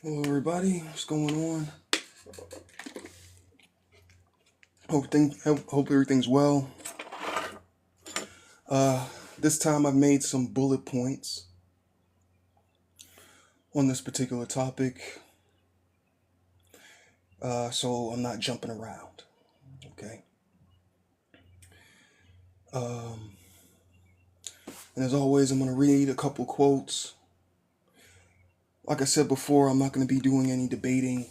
Hello, everybody. What's going on? Hope everything's well. Uh, this time I've made some bullet points on this particular topic, so I'm not jumping around. Okay. Um, and as always, I'm going to read a couple quotes. Like I said before, I'm not going to be doing any debating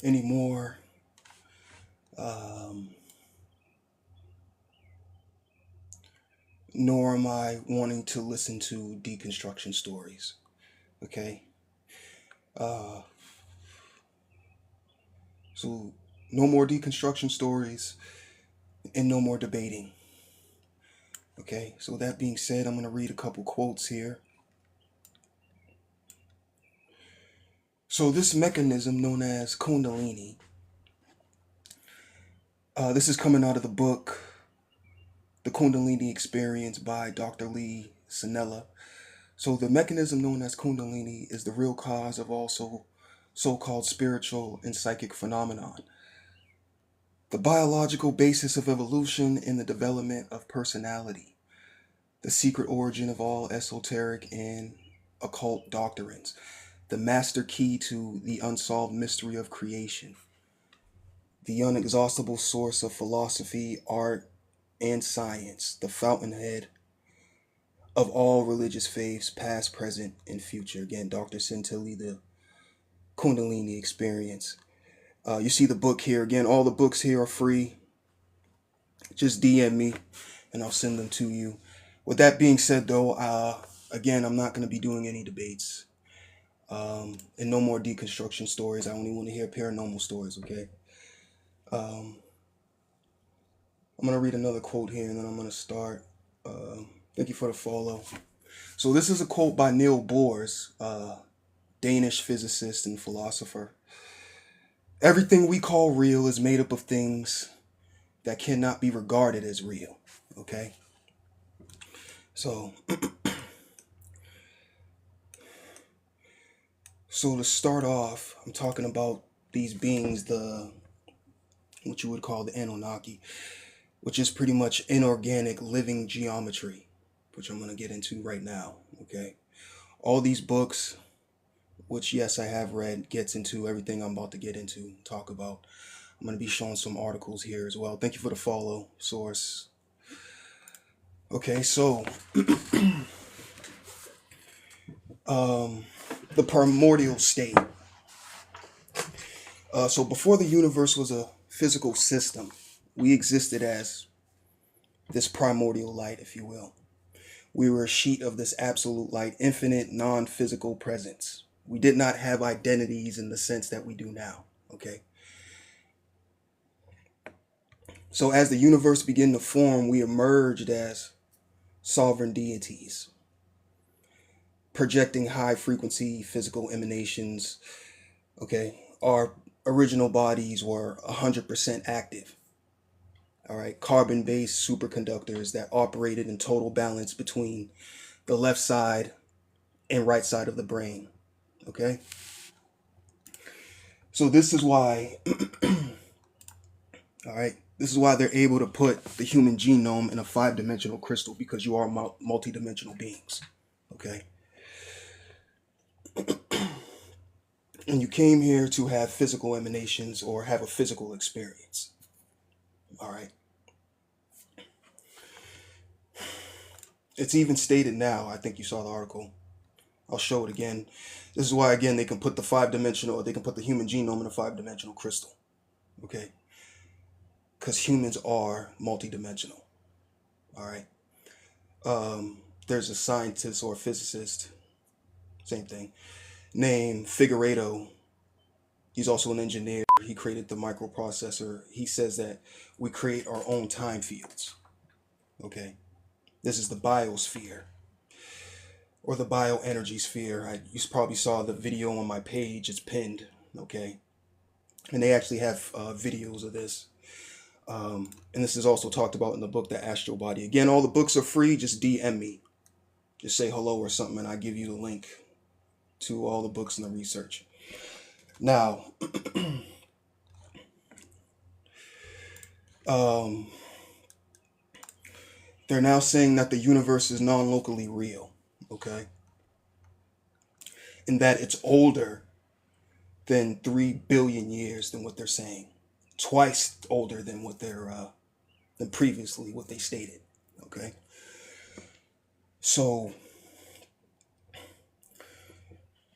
anymore. Um, Nor am I wanting to listen to deconstruction stories. Okay. Uh, so no more deconstruction stories and no more debating. Okay, so that being said, I'm going to read a couple quotes here. So, this mechanism known as Kundalini, this is coming out of the book The Kundalini Experience by Dr. Lee Sanella. So, the mechanism known as Kundalini is the real cause of all so-called spiritual and psychic phenomenon, the biological basis of evolution and the development of personality, the secret origin of all esoteric and occult doctrines, the master key to the unsolved mystery of creation, the inexhaustible source of philosophy, art, and science, the fountainhead of all religious faiths, past, present, and future. Again, Dr. Centilli, the Kundalini Experience. You see the book here. Again, all the books here are free. Just DM me and I'll send them to you. With that being said, though, again, I'm not going to be doing any debates. And no more deconstruction stories. I only want to hear paranormal stories, okay? I'm going to read another quote here and then I'm going to start. Thank you for the follow. So, this is a quote by Neil Bohr, Danish physicist and philosopher. Everything we call real is made up of things that cannot be regarded as real, okay? So, to start off, I'm talking about these beings, what you would call the Anunnaki, which is pretty much inorganic living geometry, which I'm going to get into right now, okay? All these books, which, yes, I have read, gets into everything I'm about to get into, talk about. I'm going to be showing some articles here as well. Thank you for the follow, Source. Okay, so the primordial state. So before the universe was a physical system, we existed as this primordial light, if you will. We were a sheet of this absolute light, infinite, non-physical presence. We did not have identities in the sense that we do now, okay? So as the universe began to form, we emerged as sovereign deities, projecting high frequency physical emanations, okay? Our original bodies were 100% active, all right? Carbon-based superconductors that operated in total balance between the left side and right side of the brain, okay? So this is why, all right, this is why they're able to put the human genome in a 5-dimensional crystal, because you are multi-dimensional beings, okay? And you came here to have physical emanations or have a physical experience, all right? It's even stated now, I think you saw the article. I'll show it again. This is why, again, they can put the 5-dimensional, or they can put the human genome in a 5-dimensional crystal, okay? Because humans are multidimensional, all right? There's a scientist or a physicist, same thing, named Figueredo. He's also an engineer. He created the microprocessor. He says that we create our own time fields, okay? This is the biosphere, or the bioenergy sphere. You probably saw the video on my page. It's pinned, okay? And they actually have videos of this. And this is also talked about in the book, The Astral Body. Again, all the books are free. Just DM me. Just say hello or something, and I give you the link. to all the books and the research. Now, um, they're now saying that the universe is non-locally real, okay, and that it's older than 3 billion years than what they're saying, twice older than what they're than previously what they stated, okay. So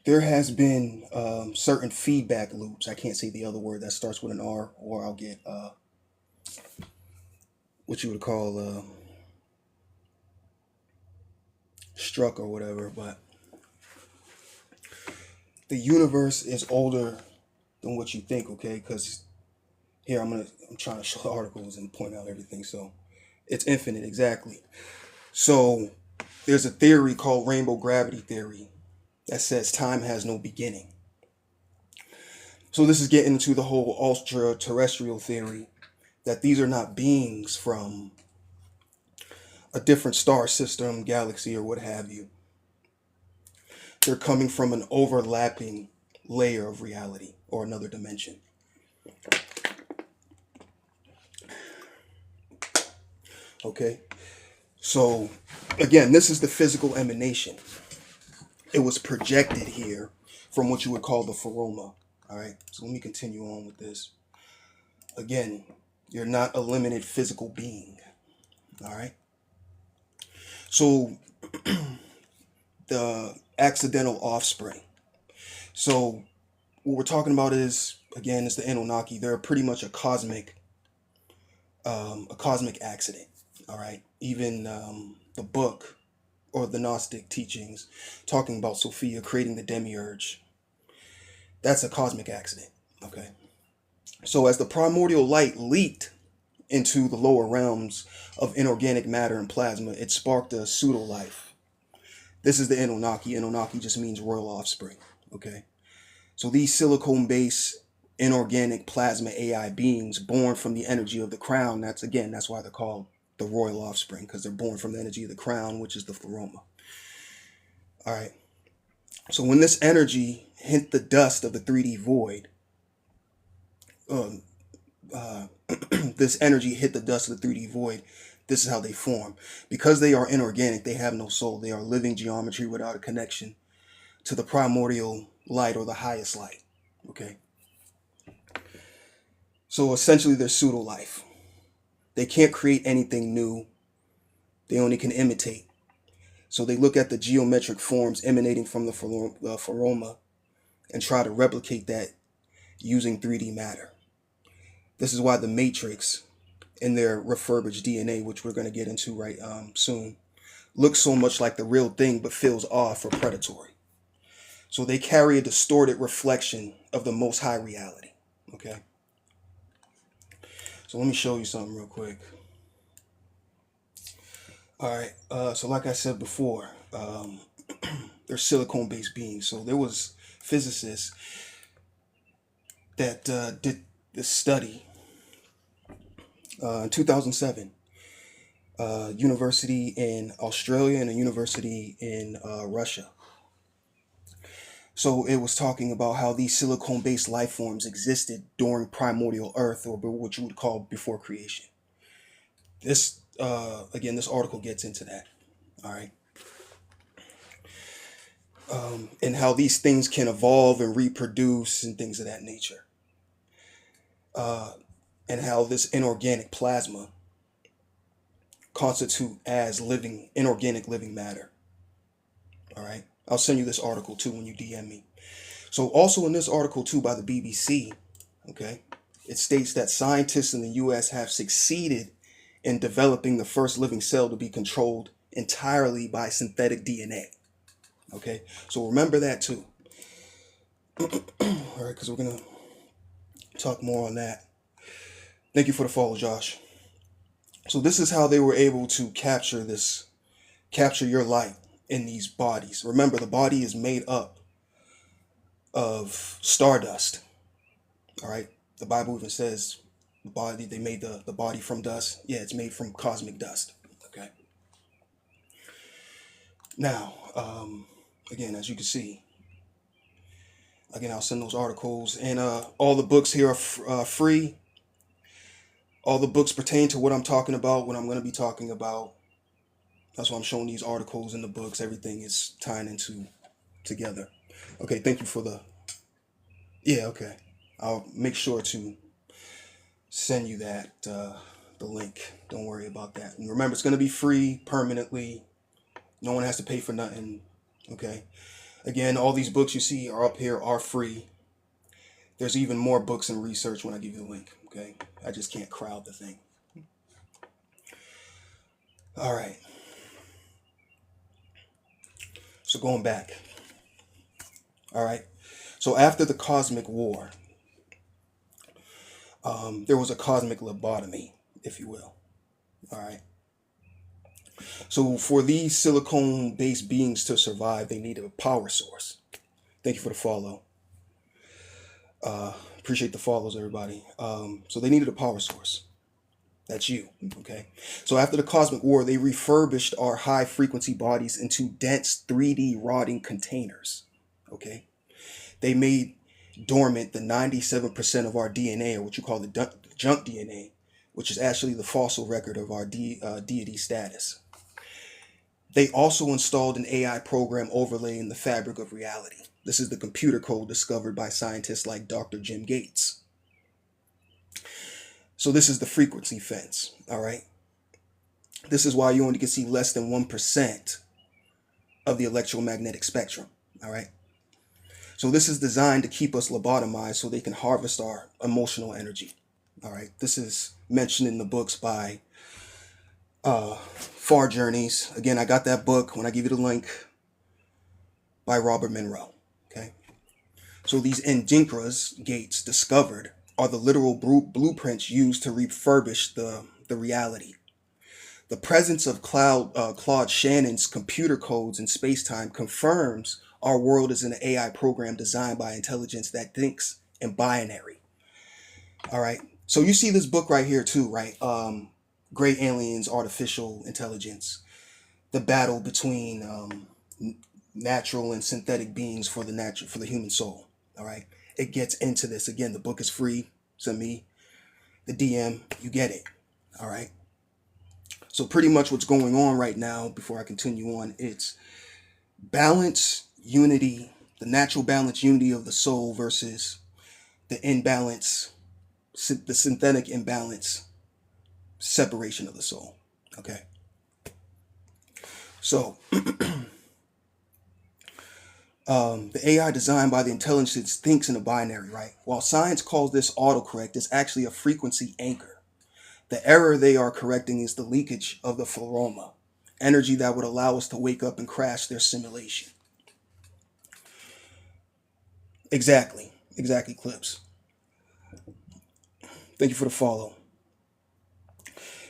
there has been certain feedback loops. I can't say the other word that starts with an R, or I'll get what you would call struck or whatever. But the universe is older than what you think, okay? Because here I'm trying to show the articles and point out everything. So it's infinite, exactly. So there's a theory called rainbow gravity theory that says time has no beginning. So this is getting into the whole ultra terrestrial theory, that these are not beings from a different star system, galaxy, or what have you. They're coming from an overlapping layer of reality or another dimension. Okay? So, again, this is the physical emanation. It was projected here from what you would call the pleroma. All right? So let me continue on with this. Again, you're not a limited physical being. All right? So, the accidental offspring. So, what we're talking about is, again, it's the Anunnaki. They're pretty much a cosmic accident. All right. Even the book or the Gnostic teachings talking about Sophia creating the demiurge, that's a cosmic accident. Okay. So as the primordial light leaked into the lower realms of inorganic matter and plasma, it sparked a pseudo life. This is the Anunnaki. Anunnaki just means royal offspring. Okay. So these silicone-based inorganic plasma AI beings born from the energy of the crown, that's why they're called the royal offspring, because they're born from the energy of the crown, which is the pleroma. All right. So when this energy hit the dust of the 3D void, um, this energy hit the dust of the 3D void, this is how they form. Because they are inorganic, they have no soul. They are living geometry without a connection to the primordial light or the highest light. Okay. So essentially, they're pseudo life. They can't create anything new. They only can imitate. So they look at the geometric forms emanating from the pleroma and try to replicate that using 3D matter. This is why the Matrix in their refurbished DNA, which we're going to get into right soon, looks so much like the real thing but feels off or predatory. So they carry a distorted reflection of the most high reality. Okay. So let me show you something real quick. All right. So like I said before, they're silicone-based beings. So there was physicists that did this study in 2007. University in Australia and a university in Russia. So it was talking about how these silicone-based life forms existed during primordial Earth, or what you would call before creation. This again, this article gets into that. All right. And how these things can evolve and reproduce and things of that nature. And how this inorganic plasma constitute as living, inorganic living matter. All right. I'll send you this article too when you DM me. So also in this article too by the BBC, okay, it states that scientists in the US have succeeded in developing the first living cell to be controlled entirely by synthetic DNA. Okay, so remember that too. All right, because we're going to talk more on that. Thank you for the follow, Josh. So this is how they were able to capture your light in these bodies. Remember, the body is made up of stardust. All right, the Bible even says they made the body from dust. Yeah, it's made from cosmic dust. Okay. Now, again, as you can see, Again, I'll send those articles. And all the books here are free. All the books pertain to what I'm talking about, what I'm going to be talking about. That's why I'm showing these articles in the books. Everything is tying into together. Okay, thank you for the. Yeah, okay. I'll make sure to send you that the link. Don't worry about that. And remember, it's going to be free permanently. No one has to pay for nothing. Okay. Again, all these books you see are up here are free. There's even more books and research when I give you the link. Okay. I just can't crowd the thing. All right. So going back. All right. So after the cosmic war, there was a cosmic lobotomy, if you will. All right. So for these silicone-based beings to survive, they needed a power source. Thank you for the follow. Appreciate the follows, everybody. So they needed a power source. That's you. Okay. So after the cosmic war, they refurbished our high-frequency bodies into dense 3D rotting containers. Okay. They made dormant the 97% of our DNA, or what you call the junk DNA, which is actually the fossil record of our deity status. They also installed an AI program overlay in the fabric of reality. This is the computer code discovered by scientists like Dr. Jim Gates. So this is the frequency fence, all right? This is why you only can see less than 1% of the electromagnetic spectrum, all right? So this is designed to keep us lobotomized so they can harvest our emotional energy, all right? This is mentioned in the books by Far Journeys. Again, I got that book when I give you the link by Robert Monroe. Okay. So these Ndinkras Gates discovered are the literal blueprints used to refurbish the reality. The presence of Claude Shannon's computer codes in space-time confirms our world is an AI program designed by intelligence that thinks in binary. All right. So you see this book right here too, right? Great Aliens, Artificial Intelligence, the battle between natural and synthetic beings for the human soul. All right, it gets into this. Again, the book is free. Send me the DM, you get it. All right. So pretty much what's going on right now, before I continue on, it's balance, unity, the natural balance, unity of the soul versus the imbalance, the synthetic imbalance, separation of the soul. Okay. So the AI designed by the intelligence thinks in a binary, right? While science calls this autocorrect, it's actually a frequency anchor. The error they are correcting is the leakage of the pleroma, energy that would allow us to wake up and crash their simulation. Exactly, Clips. Thank you for the follow.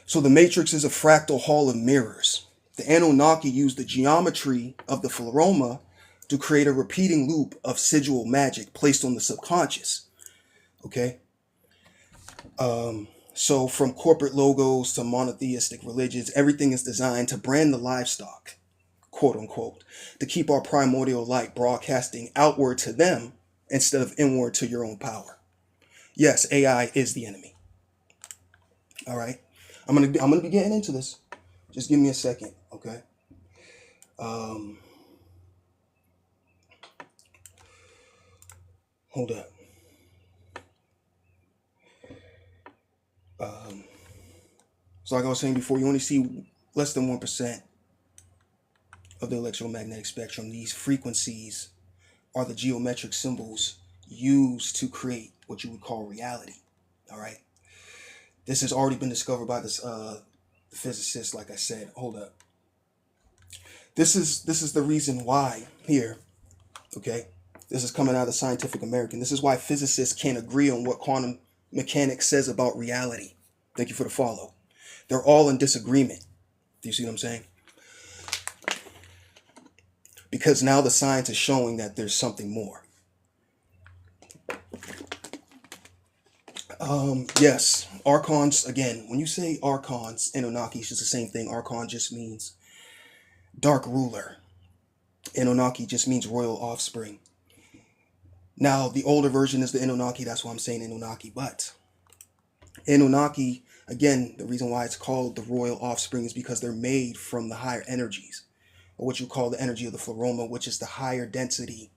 So the Matrix is a fractal hall of mirrors. The Anunnaki used the geometry of the pleroma to create a repeating loop of sigil magic placed on the subconscious. Okay? So from corporate logos to monotheistic religions, everything is designed to brand the livestock, quote unquote, to keep our primordial light broadcasting outward to them instead of inward to your own power. Yes, AI is the enemy. All right? I'm gonna be getting into this. Just give me a second, okay? Hold up. So like I was saying before, you only see less than 1% of the electromagnetic spectrum. These frequencies are the geometric symbols used to create what you would call reality. All right. This has already been discovered by this physicist. Like I said, hold up. This is the reason why here. Okay, this is coming out of Scientific American. This is why physicists can't agree on what quantum mechanics says about reality. Thank you for the follow. They're all in disagreement. Do you see what I'm saying? Because now the science is showing that there's something more. Yes, archons, again, when you say archons, Anunnaki, it's just the same thing. Archon just means dark ruler. Anunnaki just means royal offspring. Now, the older version is the Anunnaki. That's why I'm saying Anunnaki. But Anunnaki, again, the reason why it's called the royal offspring is because they're made from the higher energies, or what you call the energy of the Pleroma, which is the higher density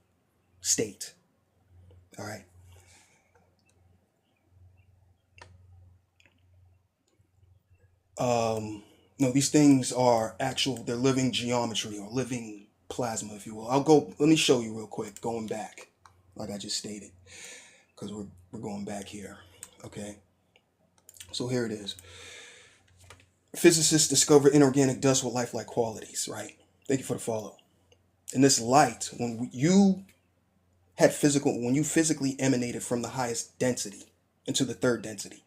state. All right. No, these things are actual, they're living geometry or living plasma, if you will. Let me show you real quick, going back, like I just stated, because we're going back here. Okay. So here it is. Physicists discover inorganic dust with lifelike qualities, right? Thank you for the follow. And this light, when you physically emanated from the highest density into the third density,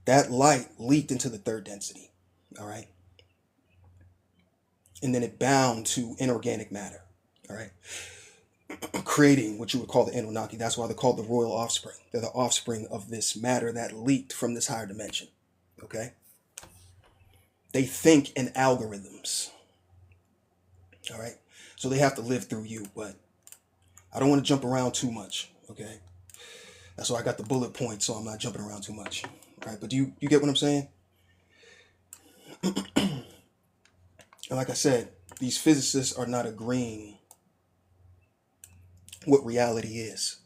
that light leaked into the third density, all right? And then it bound to inorganic matter, all right? Creating what you would call the Anunnaki. That's why they're called the royal offspring. They're the offspring of this matter that leaked from this higher dimension, okay? They think in algorithms, all right? So they have to live through you, but I don't want to jump around too much, okay? That's why I got the bullet points, so I'm not jumping around too much, all right? But do you get what I'm saying? And like I said, these physicists are not agreeing what reality is,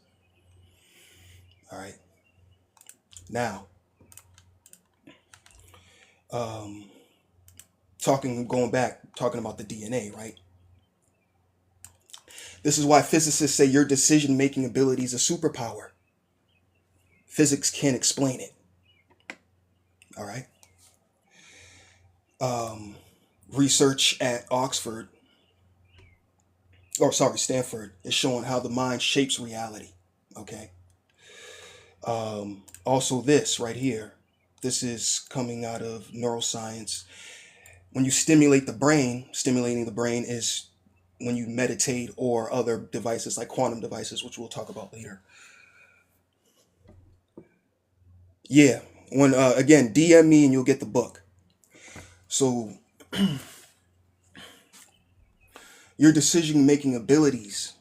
all right? Now, talking about the DNA, right? This is why physicists say your decision-making ability is a superpower. Physics can't explain it, all right? Research at Stanford is showing how the mind shapes reality, okay? Also this right here, this is coming out of neuroscience. When you stimulating the brain is when you meditate or other devices like quantum devices, which we'll talk about later. Yeah, when again, DM me and you'll get the book. So your decision making abilities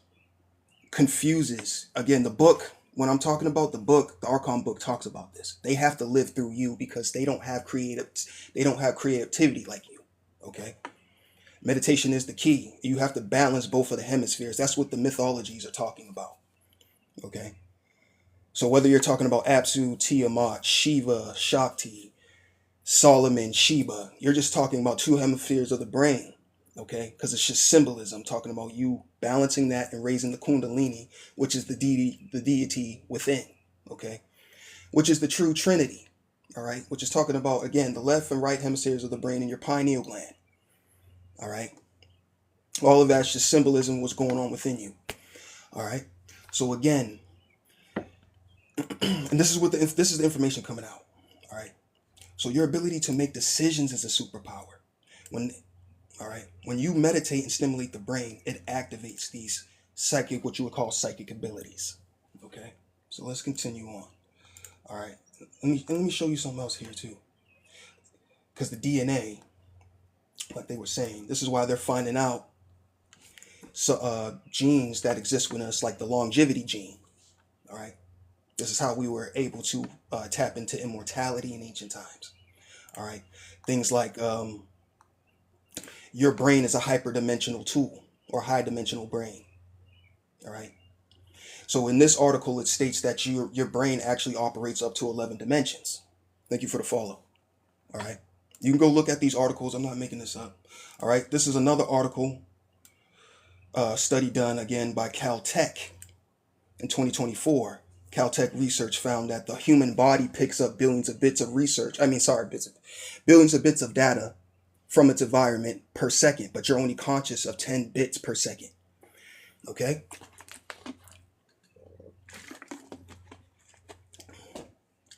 confuses, again, the book. When I'm talking about the book, the Archon book talks about this. They have to live through you because they don't have creativity like you, okay? Meditation is the key. You have to balance both of the hemispheres. That's what the mythologies are talking about, okay? So whether you're talking about Apsu, Tiamat, Shiva, Shakti, Solomon, Sheba, you're just talking about two hemispheres of the brain, okay? Because it's just symbolism. I'm talking about you balancing that and raising the Kundalini, which is the deity within, okay? Which is the true Trinity, all right? Which is talking about, again, the left and right hemispheres of the brain and your pineal gland, all right? All of that's just symbolism, what's going on within you, all right? So again, and this is the information coming out, all right? So your ability to make decisions is a superpower. When you meditate and stimulate the brain, it activates these what you would call psychic abilities. Okay, so let's continue on. All right, let me show you something else here too. Because the DNA, like they were saying, this is why they're finding out genes that exist within us, like the longevity gene. All right, this is how we were able to tap into immortality in ancient times. All right, things like your brain is a hyperdimensional tool or high dimensional brain. All right. So in this article, it states that your brain actually operates up to 11 dimensions. Thank you for the follow. All right. You can go look at these articles. I'm not making this up. All right. This is another article, study done again by Caltech in 2024. Caltech research found that the human body picks up billions of bits of data from its environment per second, but you're only conscious of 10 bits per second. Okay?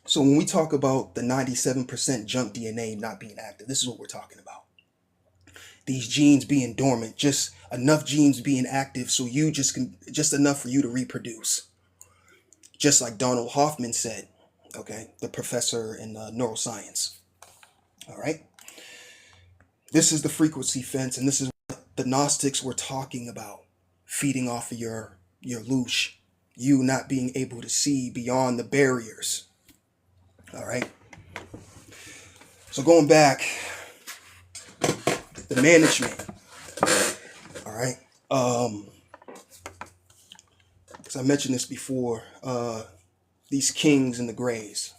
So when we talk about the 97% junk DNA not being active, this is what we're talking about. These genes being dormant, just enough genes being active so just enough for you to reproduce. Just like Donald Hoffman said, okay, the professor in neuroscience. All right? This is the frequency fence, and this is what the Gnostics were talking about, feeding off of your loosh, You not being able to see beyond the barriers. All right. So going back, the management. All right. As I mentioned this before, these kings and the grays,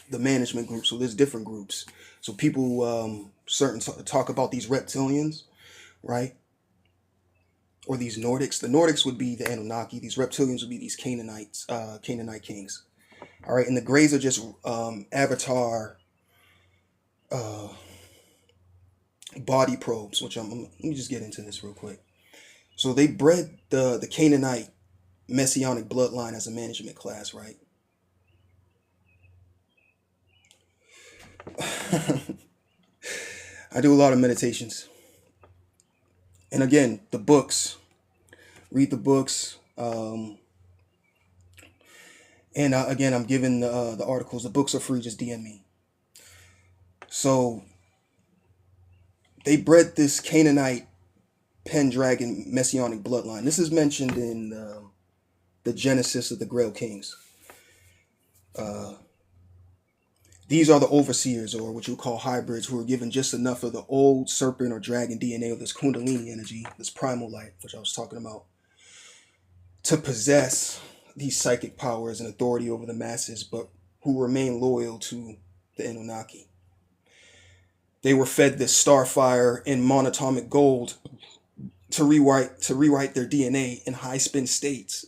the management group. So there's different groups. So people certain talk about these reptilians, right? Or these Nordics. The Nordics would be the Anunnaki. These reptilians would be these Canaanites, Canaanite kings. All right, and the Greys are just avatar body probes. Which let me just get into this real quick. So they bred the Canaanite messianic bloodline as a management class, right? I do a lot of meditations, and again, the books. Read the books. And again, I'm giving the articles. The books are free. Just DM me. So they bred this Canaanite Pendragon messianic bloodline. This is mentioned in the Genesis of the Grail Kings. These are the overseers, or what you call hybrids, who are given just enough of the old serpent or dragon DNA, or this Kundalini energy, this primal light, which I was talking about, to possess these psychic powers and authority over the masses, but who remain loyal to the Anunnaki. They were fed this starfire and monatomic gold to rewrite their DNA in high spin states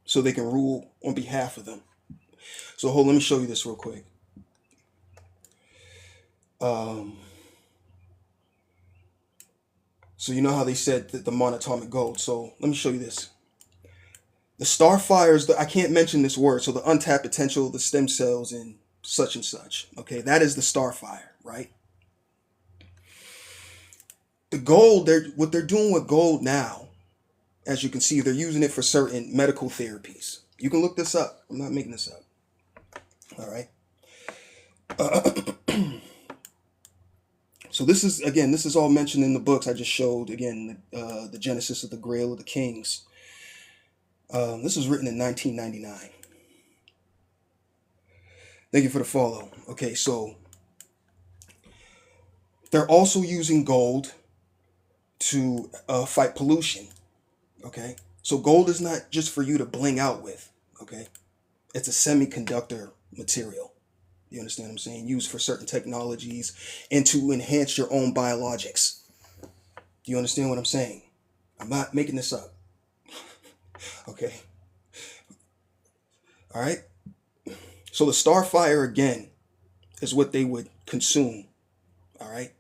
so they can rule on behalf of them. So let me show you this real quick. So you know how they said that the monatomic gold. So let me show you this. The starfires, I can't mention this word. So the untapped potential, the stem cells, and such. Okay, that is the starfire, right? The gold, what they're doing with gold now, as you can see, they're using it for certain medical therapies. You can look this up. I'm not making this up. All right. So this is all mentioned in the books I just showed. Again, the Genesis of the Grail of the Kings. This was written in 1999. Thank you for the follow. Okay, so they're also using gold to fight pollution. Okay, so gold is not just for you to bling out with. Okay, it's a semiconductor material. You understand what I'm saying? Used for certain technologies and to enhance your own biologics. Do you understand what I'm saying? I'm not making this up. Okay. All right. So the starfire, again, is what they would consume. All right.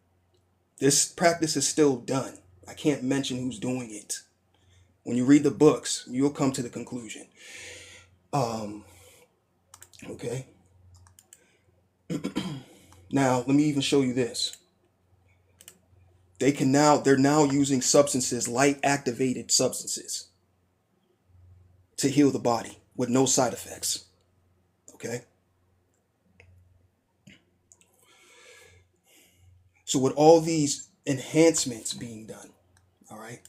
This practice is still done. I can't mention who's doing it. When you read the books, you'll come to the conclusion. Okay. Now, let me even show you this. They're now using substances, light activated substances, to heal the body with no side effects. Okay. So with all these enhancements being done, all right,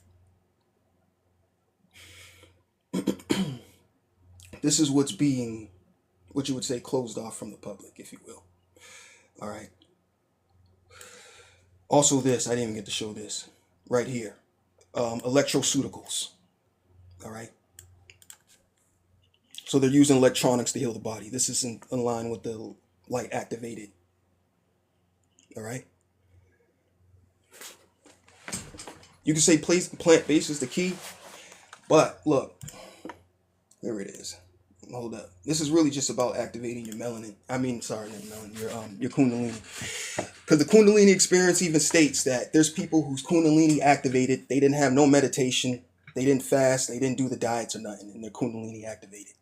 this is what's being, what you would say, closed off from the public, if you will. All right. Also this, I didn't even get to show this right here. Electroceuticals. All right. So they're using electronics to heal the body. This is in line with the light activated. All right. You can say plant-based is the key, but look, there it is. Hold up. This is really just about activating your melanin. Not melanin, your Kundalini. Because the Kundalini experience even states that there's people whose Kundalini activated, they didn't have no meditation, they didn't fast, they didn't do the diets or nothing, and their Kundalini activated.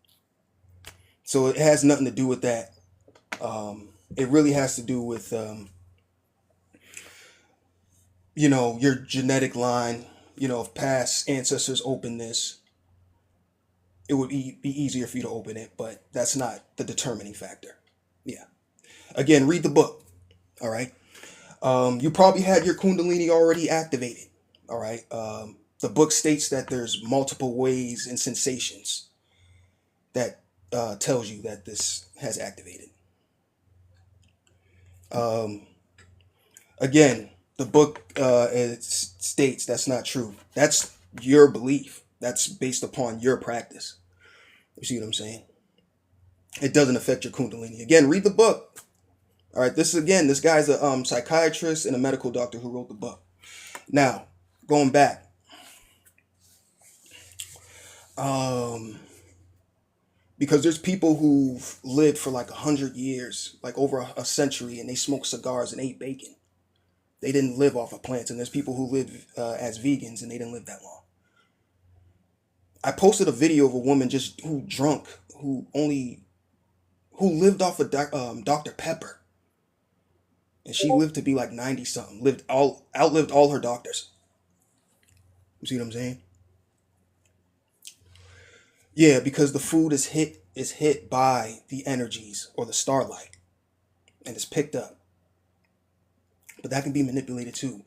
So it has nothing to do with that. It really has to do with, your genetic line. If past ancestors opened this, it would be easier for you to open it, but that's not the determining factor. Yeah. Again, read the book. All right. You probably had your Kundalini already activated. All right. The book states that there's multiple ways and sensations that tells you that this has activated. Um, Again, the book it states that's not true. That's your belief. That's based upon your practice. You see what I'm saying? It doesn't affect your kundalini. Again, read the book. All right, this guy's a psychiatrist and a medical doctor who wrote the book. Now, going back, um, because there's people who've lived for like 100 years, like over a century, and they smoke cigars and ate bacon. They didn't live off of plants, and there's people who live as vegans and they didn't live that long. I posted a video of a woman just who drunk, who lived off of Dr. Pepper, and she lived to be like 90 something. Outlived all her doctors. You see what I'm saying? Yeah, because the food is hit by the energies or the starlight, and it's picked up. But that can be manipulated too.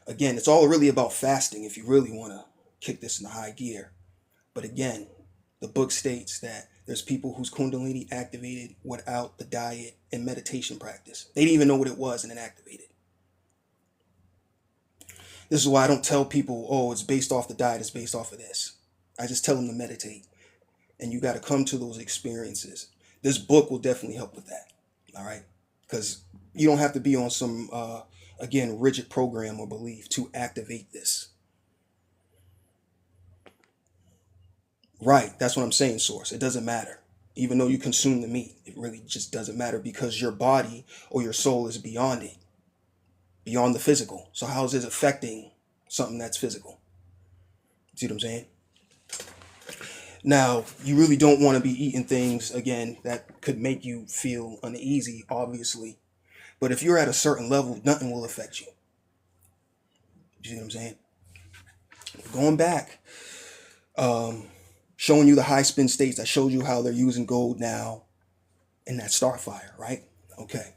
Again, it's all really about fasting if you really want to kick this into high gear. But again, the book states that there's people whose kundalini activated without the diet and meditation practice. They didn't even know what it was and it activated. This is why I don't tell people, oh, it's based off the diet, it's based off of this. I just tell them to meditate. And you got to come to those experiences. This book will definitely help with that. All right? Because you don't have to be on some, again, rigid program or belief to activate this. Right, that's what I'm saying, Source. It doesn't matter. Even though you consume the meat, it really just doesn't matter because your body or your soul is beyond it, beyond the physical. So how is it affecting something that's physical? See what I'm saying? Now, you really don't want to be eating things, again, that could make you feel uneasy, obviously. But if you're at a certain level, nothing will affect you. You see what I'm saying? Going back, showing you the high spin states. I showed you how they're using gold now in that Starfire, right? Okay.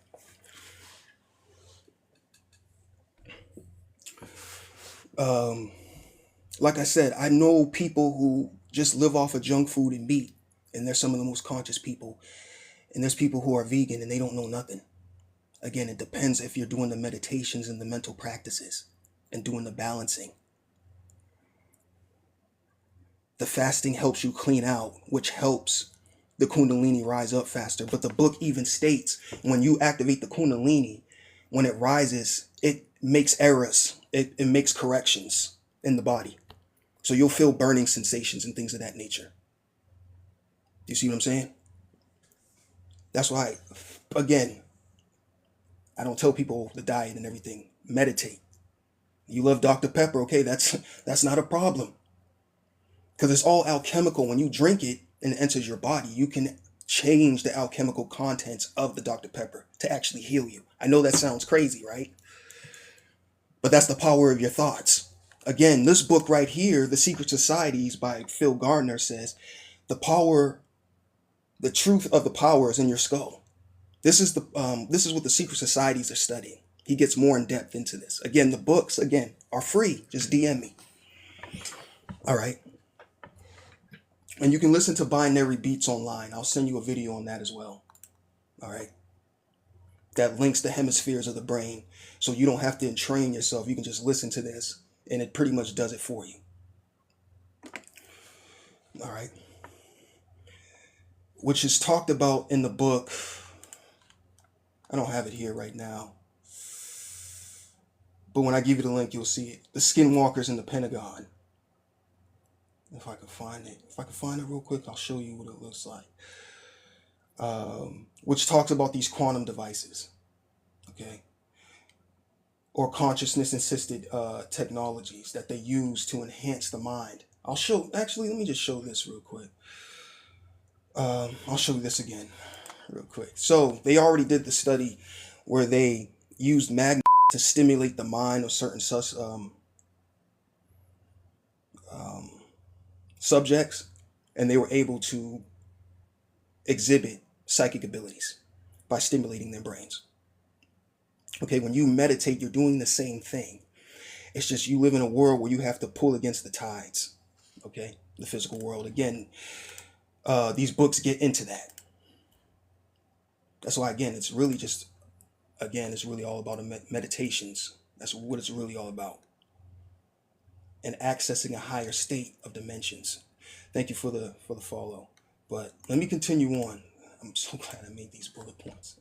Like I said, I know people who just live off of junk food and meat, and they're some of the most conscious people. And there's people who are vegan and they don't know nothing. Again, it depends if you're doing the meditations and the mental practices and doing the balancing. The fasting helps you clean out, which helps the kundalini rise up faster. But the book even states when you activate the kundalini, when it rises, it makes errors. It makes corrections in the body. So you'll feel burning sensations and things of that nature. You see what I'm saying? That's why, again, I don't tell people the diet and everything. Meditate. You love Dr. Pepper, okay? That's not a problem. Because it's all alchemical. When you drink it and it enters your body, you can change the alchemical contents of the Dr. Pepper to actually heal you. I know that sounds crazy, right? But that's the power of your thoughts. Again, this book right here, The Secret Societies by Phil Gardner, says the truth of the power is in your skull. This is what the secret societies are studying. He gets more in depth into this. Again, the books are free. Just DM me. All right. And you can listen to Binary Beats online. I'll send you a video on that as well. All right. That links the hemispheres of the brain. So you don't have to entrain yourself. You can just listen to this and it pretty much does it for you. All right. Which is talked about in the book. I don't have it here right now. But when I give you the link, you'll see it. The Skinwalkers in the Pentagon. If I can find it. If I can find it real quick, I'll show you what it looks like. Which talks about these quantum devices. Okay. Or consciousness-assisted technologies that they use to enhance the mind. Actually, let me just show this real quick. I'll show you this again real quick. So they already did the study where they used magnets to stimulate the mind of certain subjects, and they were able to exhibit psychic abilities by stimulating their brains. Okay, when you meditate, you're doing the same thing. It's just you live in a world where you have to pull against the tides. Okay, the physical world. Again, these books get into that. That's why, again, it's really just, again, it's really all about meditations. That's what it's really all about. And accessing a higher state of dimensions. Thank you for the follow. But let me continue on. I'm so glad I made these bullet points,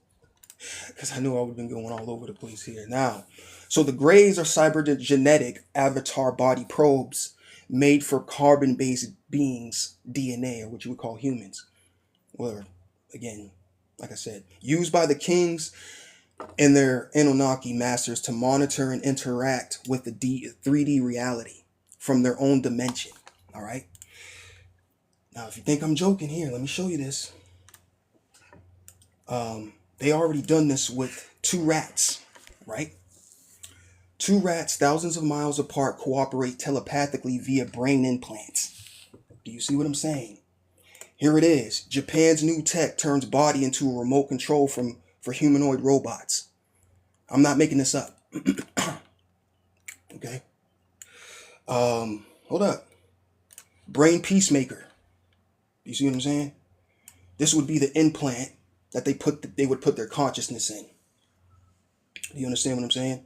because I knew I would have been going all over the place here. Now, so the Greys are cybergenetic avatar body probes made for carbon-based beings' DNA, or what you would call humans. Or, again, like I said, used by the kings and their Anunnaki masters to monitor and interact with the 3D reality from their own dimension. All right. Now, if you think I'm joking here, let me show you this. They already done this with 2 rats, right? 2 rats thousands of miles apart cooperate telepathically via brain implants. Do you see what I'm saying? Here it is. Japan's new tech turns body into a remote control for humanoid robots. I'm not making this up. Okay. Hold up. Brain peacemaker. You see what I'm saying? This would be the implant that they would put their consciousness in. Do you understand what I'm saying?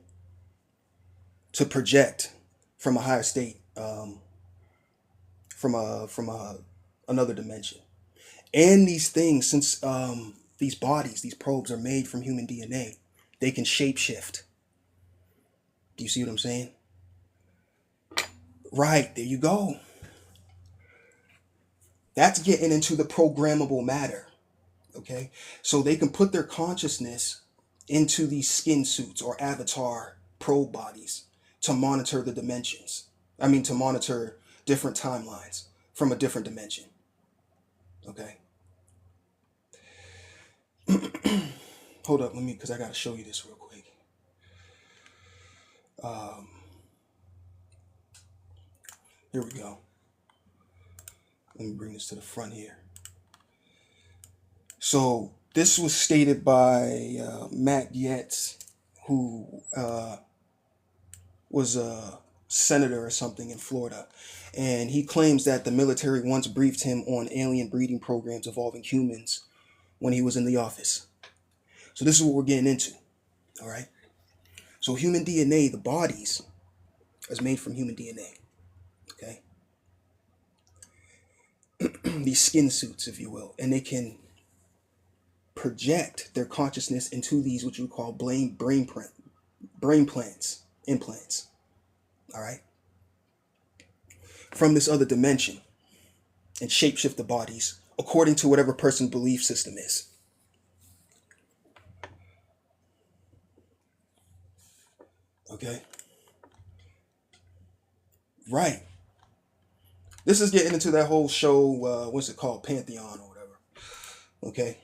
To project from a higher state, from another dimension. And these things, since these bodies, these probes are made from human DNA, they can shapeshift. Do you see what I'm saying? Right, there you go. That's getting into the programmable matter. Okay, so they can put their consciousness into these skin suits or avatar probe bodies to monitor the dimensions. I mean, to monitor different timelines from a different dimension. Okay. Hold up, because I gotta show you this real quick. Here we go. Let me bring this to the front here. So this was stated by Matt Gaetz, who was a senator or something in Florida. And he claims that the military once briefed him on alien breeding programs involving humans when he was in the office. So this is what we're getting into. All right. So human DNA, the bodies, is made from human DNA. Okay. These skin suits, if you will, and they can project their consciousness into these, what you would call brain plants, implants. All right. From this other dimension, and shapeshift the bodies according to whatever person's belief system is. Okay. Right. This is getting into that whole show, what's it called? Pantheon or whatever. Okay.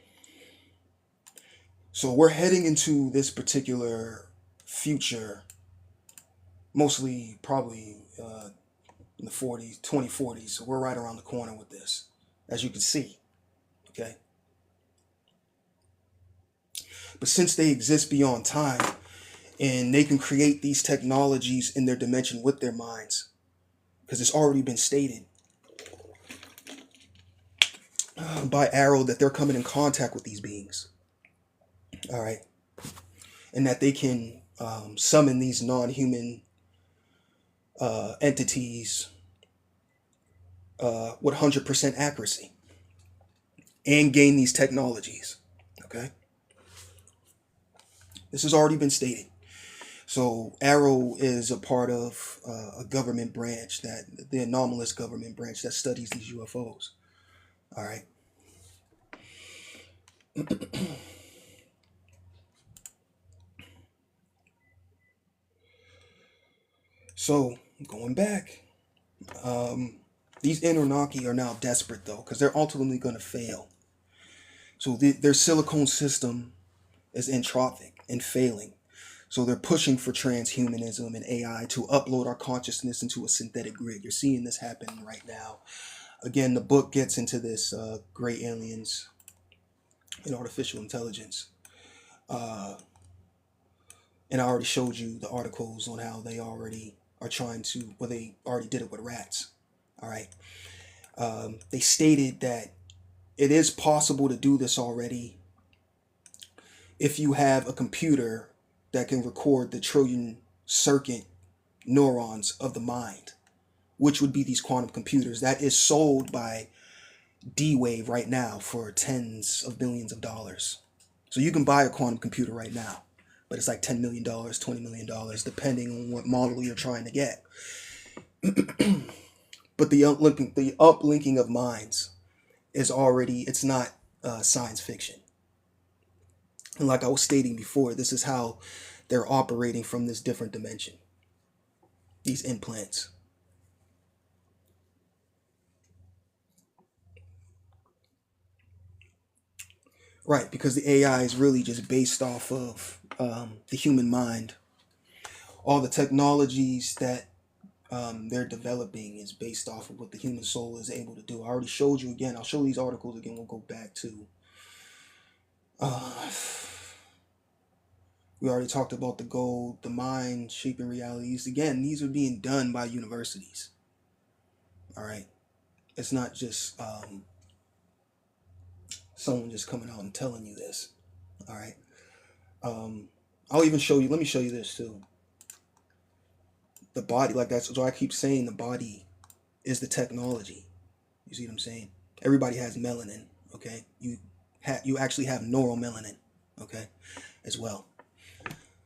So we're heading into this particular future, mostly probably in the 40s, 2040s. So we're right around the corner with this, as you can see. Okay. But since they exist beyond time and they can create these technologies in their dimension with their minds, because it's already been stated by Arrow that they're coming in contact with these beings. All right. And that they can summon these non-human entities with 100% accuracy and gain these technologies. Okay. This has already been stated. So Arrow is a part of a government branch, that the anomalous government branch that studies these UFOs. All right. So going back, these Anunnaki are now desperate though, because they're ultimately going to fail. So their silicone system is entropic and failing. So they're pushing for transhumanism and AI to upload our consciousness into a synthetic grid. You're seeing this happen right now. Again, the book gets into this gray aliens and artificial intelligence. And I already showed you the articles on how they already are trying to, well, they already did it with rats. All right. They stated that it is possible to do this already if you have a computer that can record the trillion circuit neurons of the mind, which would be these quantum computers that is sold by D-Wave right now for tens of billions of dollars. So you can buy a quantum computer right now, but it's like $10 million, $20 million, depending on what model you're trying to get. But the uplinking of minds is already, it's not science fiction. And like I was stating before, this is how they're operating from this different dimension, these implants. Right, because the AI is really just based off of the human mind. All the technologies that they're developing is based off of what the human soul is able to do. I already showed you again. I'll show these articles again. We'll go back to. We already talked about the gold, the mind shaping realities. Again, these are being done by universities. All right, it's not just someone just coming out and telling you this. All right. I'll even show you. Let me show you this too. The body, like that's so I keep saying the body is the technology. You see what I'm saying? Everybody has melanin. Okay, you actually have neuromelanin. Okay, as well.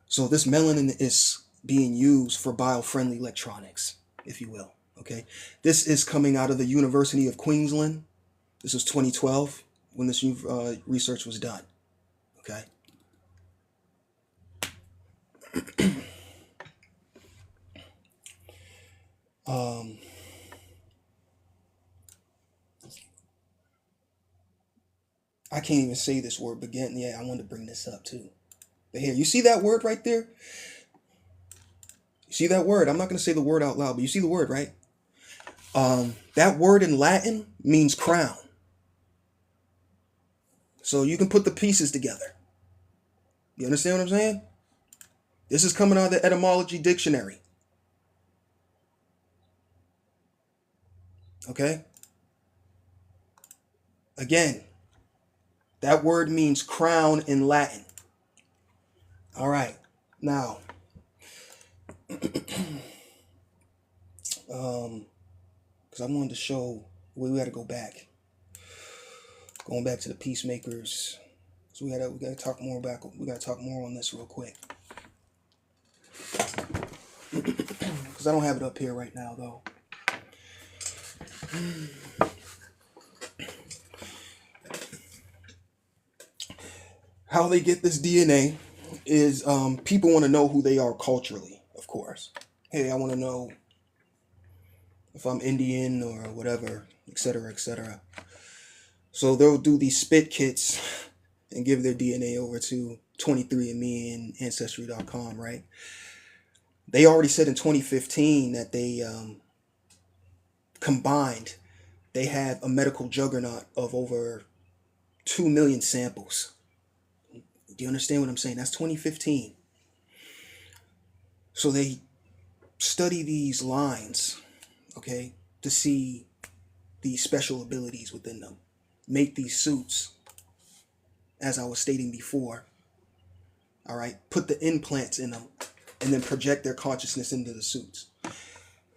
So this melanin is being used for biofriendly electronics, if you will. Okay, this is coming out of the University of Queensland. This was 2012 when this research was done. Okay. I can't even say this word, but again, yeah, I wanted to bring this up too. But here, you see that word right there? You see that word? I'm not going to say the word out loud, but you see the word, right? That word in Latin means crown. So you can put the pieces together. You understand what I'm saying? This is coming out of the etymology dictionary. Okay? Again, that word means crown in Latin. All right. Now, because I wanted to show, we got to go back. Going back to the peacemakers. So we gotta talk more back. We gotta talk more on this real quick. Because I don't have it up here right now though. How they get this DNA is people want to know who they are culturally, of course. Hey, I want to know if I'm Indian or whatever, etc., etc. So they'll do these spit kits and give their DNA over to 23andMe and Ancestry.com, right? They already said in 2015 that they combined, they have a medical juggernaut of over 2 million samples. Do you understand what I'm saying? That's 2015. So they study these lines, okay, to see these special abilities within them. Make these suits, as I was stating before, all right, put the implants in them, and then project their consciousness into the suits.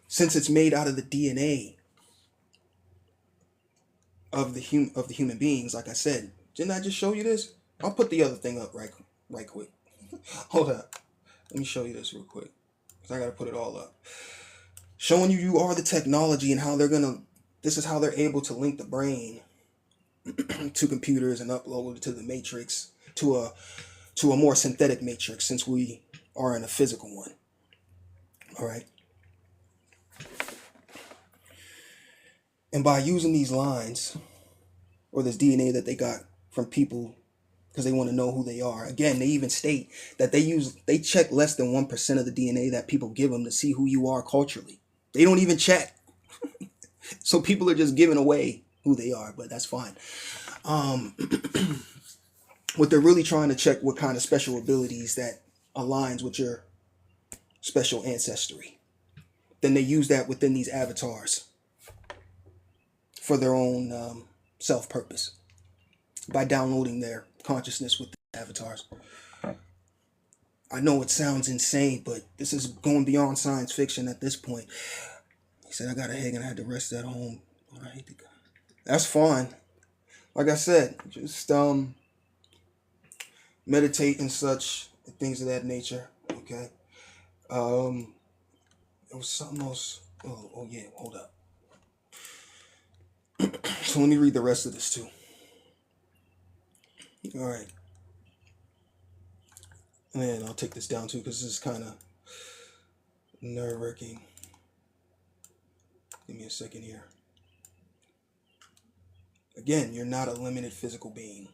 Since it's made out of the DNA of the human beings, like I said, didn't I just show you this? I'll put the other thing up right quick. Hold up. Let me show you this real quick. Because I got to put it all up. Showing you are the technology and how this is how they're able to link the brain to computers and upload it to the matrix, to a more synthetic matrix, since we are in a physical one. All right. And by using these lines or this DNA that they got from people because they want to know who they are. Again, they even state that they check less than 1% of the DNA that people give them to see who you are culturally. They don't even check. So people are just giving away who they are, but that's fine. What they're really trying to check what kind of special abilities that aligns with your special ancestry. then they use that within these avatars for their own self-purpose by downloading their consciousness with the avatars. I know it sounds insane, but this is going beyond science fiction at this point. He said, I got a headache and I had to rest at home. I hate to go. That's fine. Like I said, just meditate and such, things of that nature. Okay. It was something else. Oh yeah, hold up. So let me read the rest of this too. All right. And I'll take this down too because this is kind of nerve-wracking. Give me a second here. Again, you're not a limited physical being.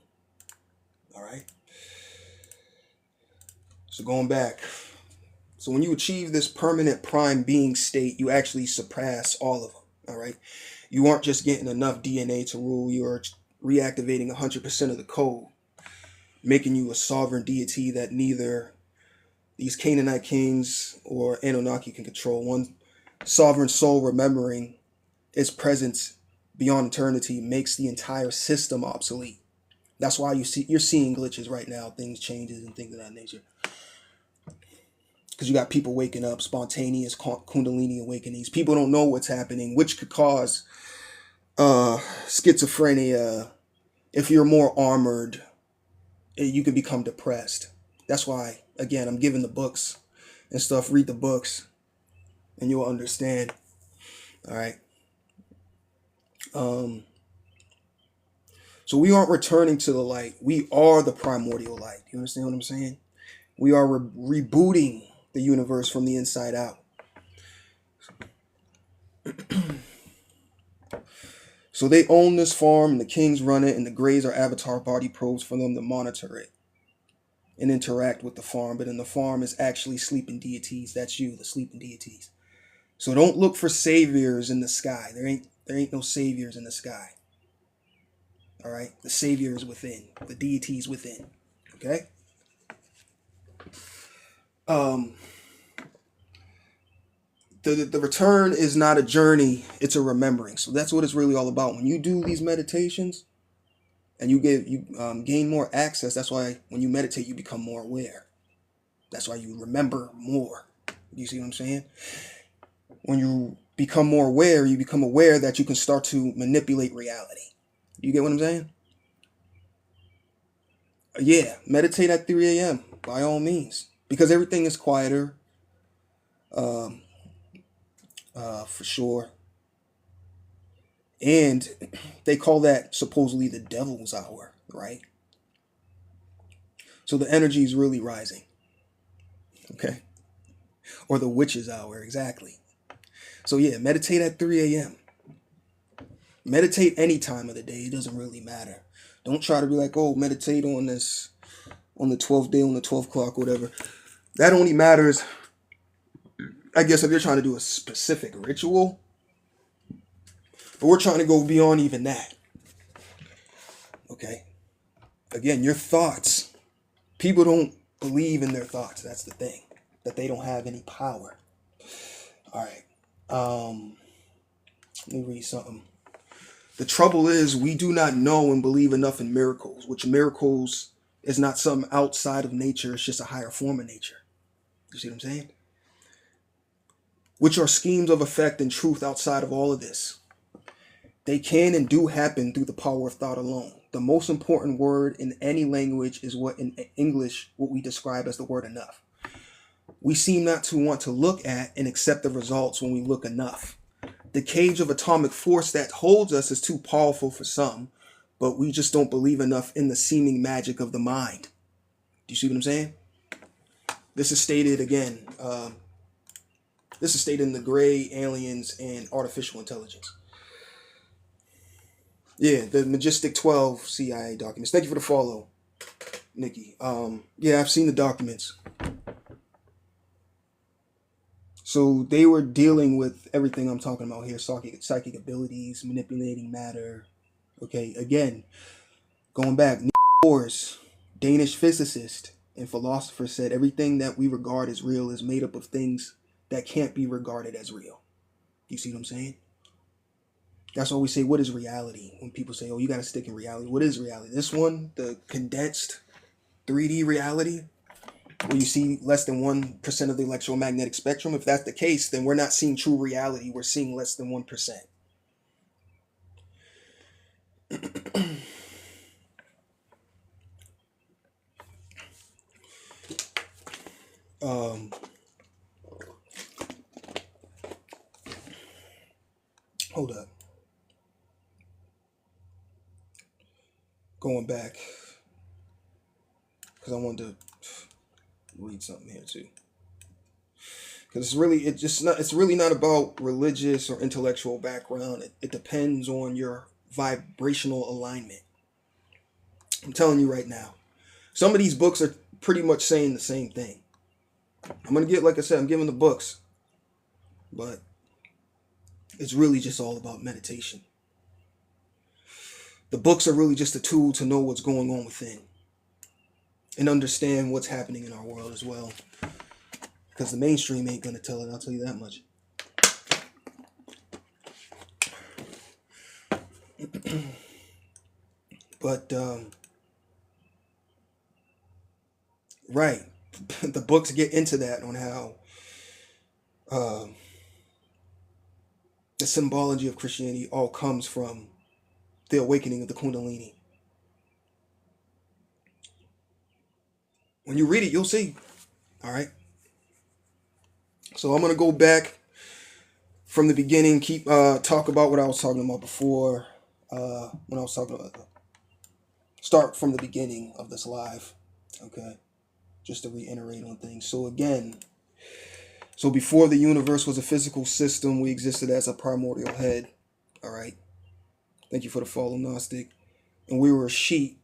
All right. So going back. So when you achieve this permanent prime being state, you actually surpass all of them. All right. You aren't just getting enough DNA to rule. You are reactivating 100% of the code, making you a sovereign deity that neither these Canaanite kings or Anunnaki can control. One sovereign soul remembering its presence beyond eternity makes the entire system obsolete. That's why you're seeing glitches right now, things changes and things of that nature. Because you got people waking up, spontaneous Kundalini awakenings. People don't know what's happening, which could cause schizophrenia. If you're more armored, you can become depressed. That's why, again, I'm giving the books and stuff. Read the books and you'll understand. All right. So we aren't returning to the light. We are the primordial light. You understand what I'm saying? We are rebooting the universe from the inside out. So they own this farm and the kings run it and the Greys are avatar body probes for them to monitor it and interact with the farm. But in the farm is actually sleeping deities. That's you, the sleeping deities. So don't look for saviors in the sky. There ain't no saviors in the sky. All right? The savior is within. The deity is within. Okay? The return is not a journey, it's a remembering. So that's what it's really all about. When you do these meditations and you gain more access, that's why when you meditate, you become more aware. That's why you remember more. You see what I'm saying? When you become more aware, you become aware that you can start to manipulate reality. You get what I'm saying? Yeah, meditate at 3 a.m. by all means. Because everything is quieter. For sure. And they call that supposedly the devil's hour, right? So the energy is really rising. Okay? Or the witch's hour, exactly. So yeah, meditate at 3 a.m. Meditate any time of the day. It doesn't really matter. Don't try to be like, oh, meditate on the 12th day, on the 12th clock, whatever. That only matters, I guess, if you're trying to do a specific ritual. But we're trying to go beyond even that. Okay? Again, your thoughts. People don't believe in their thoughts. That's the thing. That they don't have any power. All right. Let me read something. The trouble is we do not know and believe enough in miracles, which miracles is not something outside of nature. It's just a higher form of nature. You see what I'm saying? Which are schemes of effect and truth outside of all of this. They can and do happen through the power of thought alone. The most important word in any language is what in English, what we describe as the word enough. We seem not to want to look at and accept the results when we look enough. The cage of atomic force that holds us is too powerful for some, but we just don't believe enough in the seeming magic of the mind. Do you see what I'm saying? This is stated again. This is stated in The Gray Aliens and Artificial Intelligence. Yeah, the Majestic 12 CIA documents. Thank you for the follow, Nikki. Yeah, I've seen the documents. So they were dealing with everything I'm talking about here. Psychic abilities, manipulating matter. Okay, again, going back, Niels Bohr, Danish physicist and philosopher, said everything that we regard as real is made up of things that can't be regarded as real. You see what I'm saying? That's why we say, what is reality? When people say, oh, you got to stick in reality. What is reality? This one, the condensed 3D reality, where you see less than 1% of the electromagnetic spectrum. If that's the case, then we're not seeing true reality. We're seeing less than 1%. Hold up. Going back, because I wanted to read something here too. Because it's really not about religious or intellectual background. It depends on your vibrational alignment. I'm telling you right now. Some of these books are pretty much saying the same thing. I'm gonna get, like I said, I'm giving the books, but it's really just all about meditation. The books are really just a tool to know what's going on within and understand what's happening in our world as well. Because the mainstream ain't gonna tell it, I'll tell you that much. But right, the books get into that on how the symbology of Christianity all comes from the awakening of the Kundalini. When you read it, you'll see. All right. So I'm gonna go back from the beginning. Talk about what I was talking about before. When I was talking about start from the beginning of this live. Okay. Just to reiterate on things. So again, before the universe was a physical system, we existed as a primordial head. All right. Thank you for the follow, Gnostic. And we were a sheet.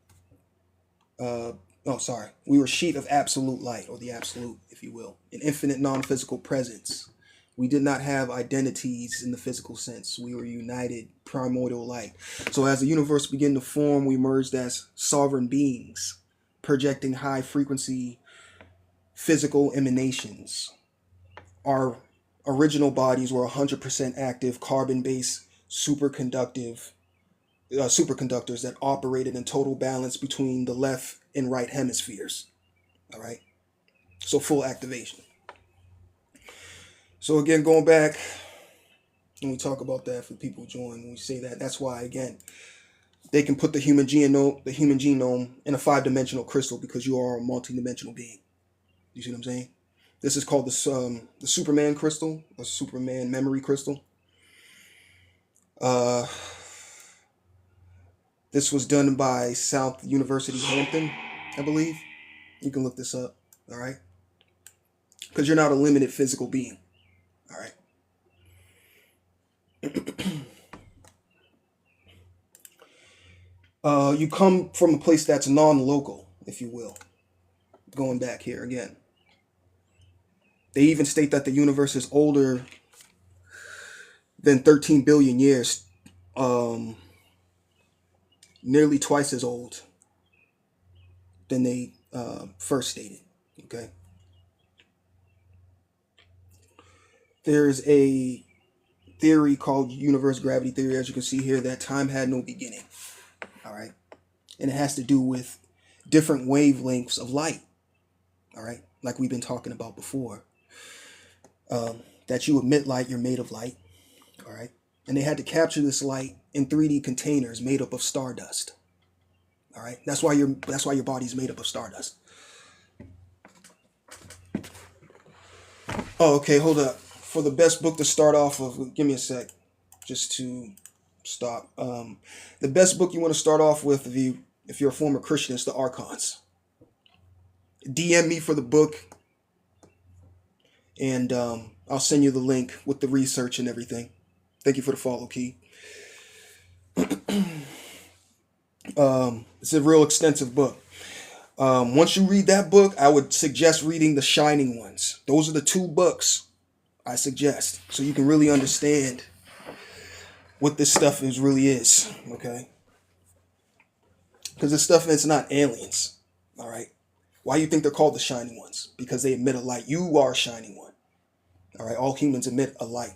We were a sheet of absolute light, or the absolute, if you will, an infinite non-physical presence. We did not have identities in the physical sense. We were united primordial light. So as the universe began to form, we emerged as sovereign beings, projecting high frequency physical emanations. Our original bodies were 100% active, carbon-based superconductors that operated in total balance between the left and right hemispheres. All right. So full activation. So again, going back, when we talk about that for people who join, when we say that, that's why, again, they can put the human genome in a 5-dimensional crystal, because you are a multi-dimensional being. You see what I'm saying? This is called the Superman crystal, a Superman memory crystal. This was done by South University Hampton, I believe. You can look this up, all right? Because you're not a limited physical being, all right? You come from a place that's non-local, if you will. Going back here again. They even state that the universe is older than 13 billion years. Nearly twice as old than they first stated. Okay. There's a theory called universe gravity theory, as you can see here, that time had no beginning. All right. And it has to do with different wavelengths of light. All right. Like we've been talking about before. That you emit light, you're made of light. All right. And they had to capture this light in 3D containers made up of stardust. All right. That's why your body's made up of stardust. Oh, okay. Hold up. For the best book to start off of, give me a sec, just to stop. The best book you want to start off with, if you're a former Christian, is the Archons. DM me for the book, and I'll send you the link with the research and everything. Thank you for the follow, Key. It's a real extensive book. Once you read that book, I would suggest reading The Shining Ones. Those are the 2 books I suggest, so you can really understand what this stuff really is, okay? Because this stuff is not aliens, all right? Why you think they're called the Shining Ones? Because they emit a light. You are a shining one, All right, all humans emit a light.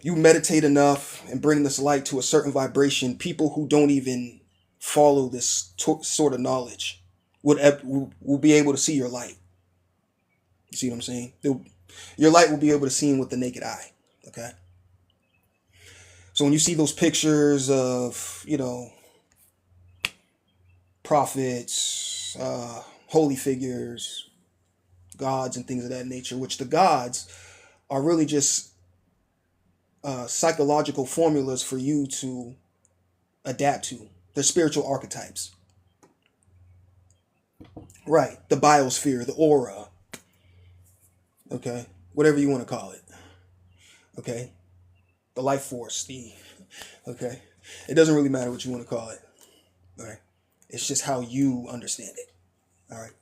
You meditate enough and bring this light to a certain vibration, people who don't even follow this sort of knowledge will be able to see your light. You see what I'm saying? Your light will be able to see with the naked eye. Okay. So when you see those pictures of, prophets, holy figures, gods, and things of that nature, which the gods are really just psychological formulas for you to adapt to. They're spiritual archetypes. Right. The biosphere, the aura. Okay. Whatever you want to call it. Okay. The life force. Okay. It doesn't really matter what you want to call it. All right. It's just how you understand it. All right.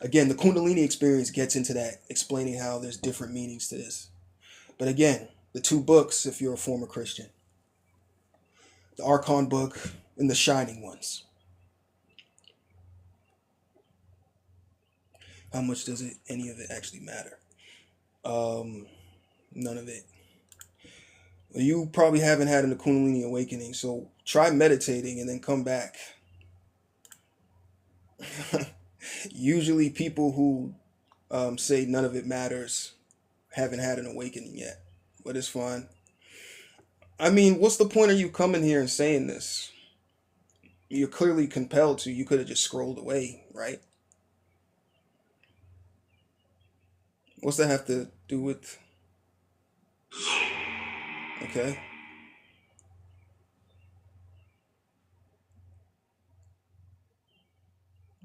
Again, the Kundalini experience gets into that, explaining how there's different meanings to this. But again, the two books, if you're a former Christian, the Archon book and the Shining ones. How much does any of it actually matter? None of it. You probably haven't had a Kundalini awakening, so try meditating and then come back. Usually people who say none of it matters haven't had an awakening yet, but it's fine. I mean, what's the point of you coming here and saying this? You're clearly compelled to. You could have just scrolled away, right? What's that have to do with... Okay.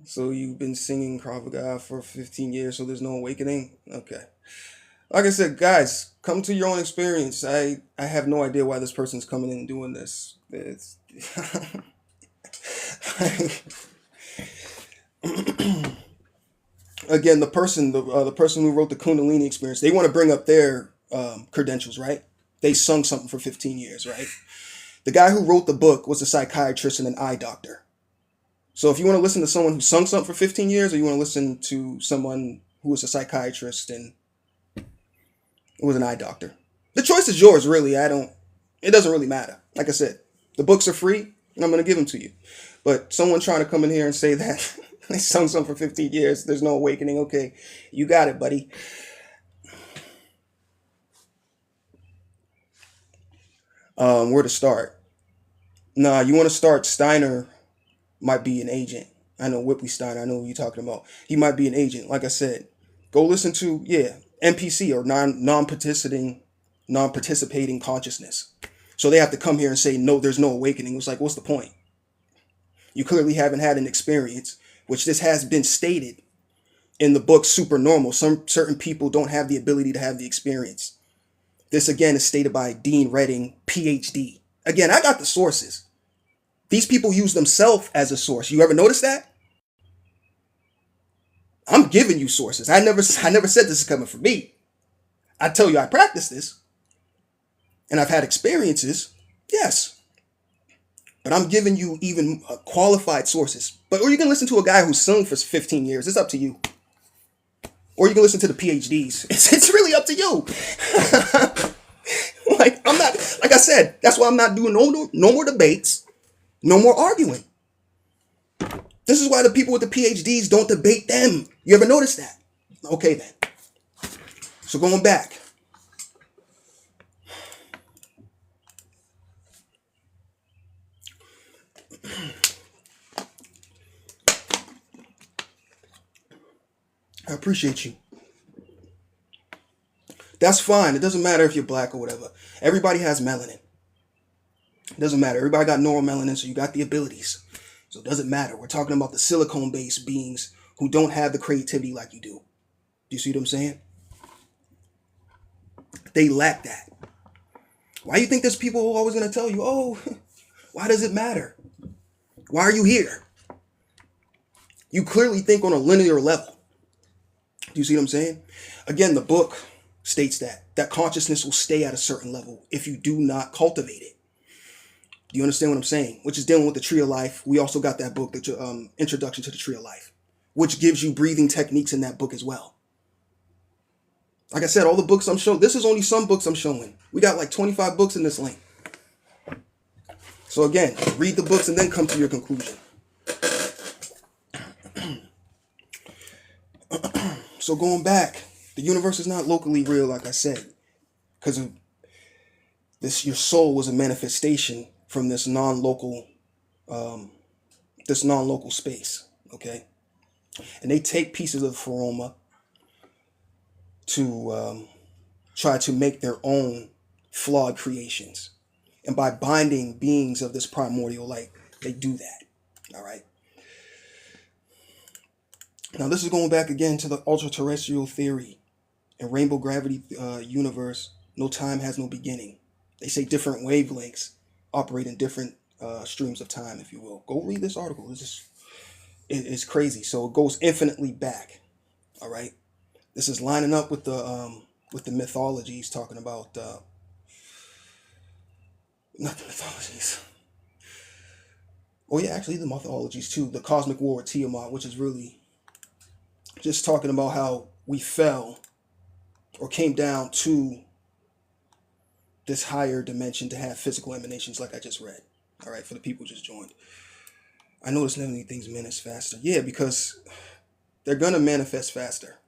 So you've been singing Krav Maga for 15 years, so there's no awakening? Okay. Like I said, guys, come to your own experience. I have no idea why this person's coming in and doing this. It's again, the person who wrote the Kundalini experience, they want to bring up their credentials, right? They sung something for 15 years, right? The guy who wrote the book was a psychiatrist and an eye doctor. So if you want to listen to someone who sung something for 15 years, or you want to listen to someone who was a psychiatrist and was an eye doctor, the choice is yours, really. It doesn't really matter. Like I said, the books are free and I'm going to give them to you. But someone trying to come in here and say that they sung something for 15 years, there's no awakening. Okay, you got it, buddy. Where to start? Nah, you want to start Steiner might be an agent. I know Whitley Steiner. I know who you're talking about. He might be an agent. Like I said, go listen to NPC, or non-participating consciousness. So they have to come here and say no, there's no awakening. It's like, what's the point? You clearly haven't had an experience, which this has been stated in the book Super Normal. Some certain people don't have the ability to have the experience. This again is stated by Dean Redding, PhD. Again, I got the sources. These people use themselves as a source. You ever notice that? I'm giving you sources. I never said this is coming from me. I tell you I practice this. And I've had experiences. Yes. But I'm giving you even qualified sources. Or you can listen to a guy who's sung for 15 years. It's up to you. Or you can listen to the PhDs. It's really up to you. I'm not, like I said, that's why I'm not doing no more debates. No more arguing. This is why the people with the PhDs don't debate them. You ever notice that? Okay, then. So going back. I appreciate you. That's fine. It doesn't matter if you're black or whatever. Everybody has melanin. It doesn't matter. Everybody got neuromelanin, so you got the abilities. So it doesn't matter. We're talking about the silicone-based beings who don't have the creativity like you do. Do you see what I'm saying? They lack that. Why do you think there's people who are always going to tell you, oh, why does it matter? Why are you here? You clearly think on a linear level. Do you see what I'm saying? Again, the book states that consciousness will stay at a certain level if you do not cultivate it. Do you understand what I'm saying? Which is dealing with the Tree of Life. We also got that book, the Introduction to the Tree of Life, which gives you breathing techniques in that book as well. Like I said, all the books I'm showing, this is only some books I'm showing. We got like 25 books in this link. So again, read the books and then come to your conclusion. So going back, the universe is not locally real, like I said, because of this. Your soul was a manifestation from this non-local space. Okay, and they take pieces of the Pharoma to try to make their own flawed creations, and by binding beings of this primordial light, they do that. All right. Now this is going back again to the ultra-terrestrial theory and rainbow gravity universe. No time has no beginning. They say different wavelengths operate in different streams of time, if you will. Go read this article. It's crazy. So it goes infinitely back. All right. This is lining up with the mythologies, talking about not the mythologies. Oh yeah, actually the mythologies too. The cosmic war with Tiamat, which is really just talking about how we fell or came down to this higher dimension to have physical emanations, like I just read. All right, for the people who just joined. I notice many things manifest faster. Yeah, because they're gonna manifest faster.